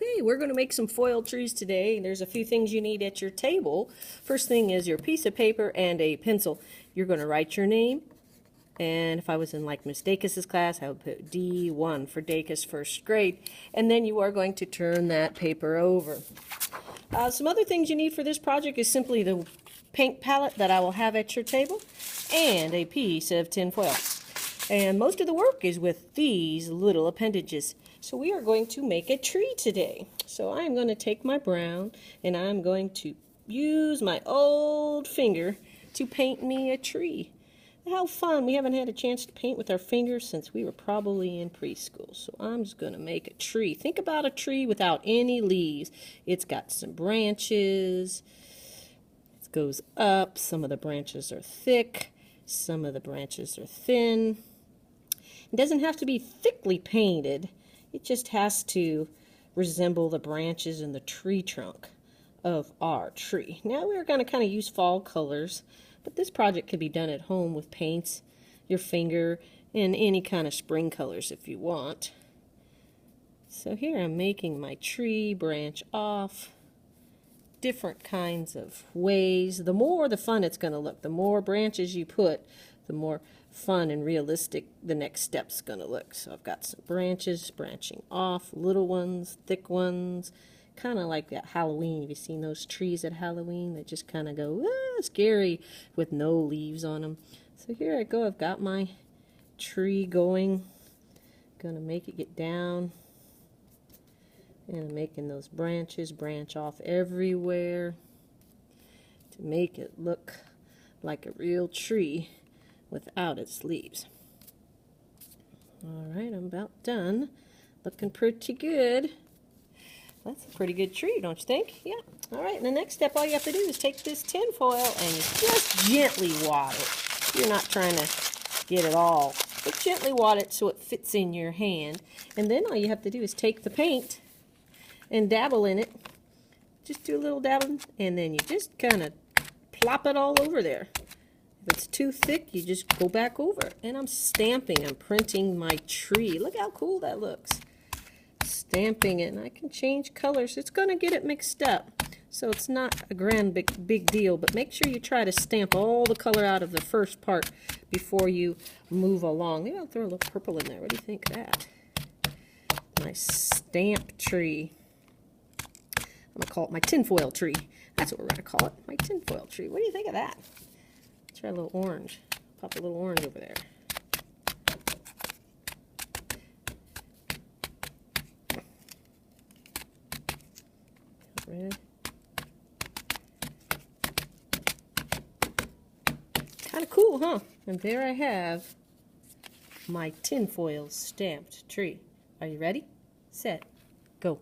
Okay, we're going to make some foil trees today. There's a few things you need at your table. First thing is your piece of paper and a pencil. You're going to write your name. And if I was in like Miss Dacus's class, I would put D1 for Dacus first grade. And then you are going to turn that paper over. Some other things you need for this project is simply the paint palette that I will have at your table and a piece of tin foil. And most of the work is with these little appendages. So we are going to make a tree today. So I'm going to take my brown and I'm going to use my old finger to paint me a tree. How fun. We haven't had a chance to paint with our fingers since we were probably in preschool. So I'm just going to make a tree. Think about a tree without any leaves. It's got some branches. It goes up. Some of the branches are thick. Some of the branches are thin. It doesn't have to be thickly painted. It just has to resemble the branches in the tree trunk of our tree. Now we're going to kind of use fall colors, but this project can be done at home with paints, your finger, and any kind of spring colors if you want. So here I'm making my tree branch off different kinds of ways. The more the fun it's going to look. The more branches you put, the more fun and realistic the next step's going to look. So I've got some branches branching off, little ones, thick ones, kind of like at Halloween. Have you seen those trees at Halloween that just kind of go scary with no leaves on them? So here I go. I've got my tree going. Gonna make it get down. And I'm making those branches branch off everywhere to make it look like a real tree without its leaves. Alright, I'm about done. Looking pretty good. That's a pretty good tree, don't you think? Yeah. Alright, and the next step, all you have to do is take this tin foil and you just gently wad it. You're not trying to get it all, but gently wad it so it fits in your hand. And then all you have to do is take the paint and dabble in it. Just do a little dabbling, and then you just kind of plop it all over there. If it's too thick, you just go back over. And I'm stamping, I'm printing my tree. Look how cool that looks. Stamping it, and I can change colors. It's going to get it mixed up, so it's not a grand big deal, but make sure you try to stamp all the color out of the first part before you move along. Maybe I'll throw a little purple in there. What do you think of that? My stamp tree. I'm going to call it my tinfoil tree. That's what we're going to call it, my tinfoil tree. What do you think of that? Try a little orange. Pop a little orange over there. Red. Kind of cool, huh? And there I have my tinfoil stamped tree. Are you ready? Set. Go.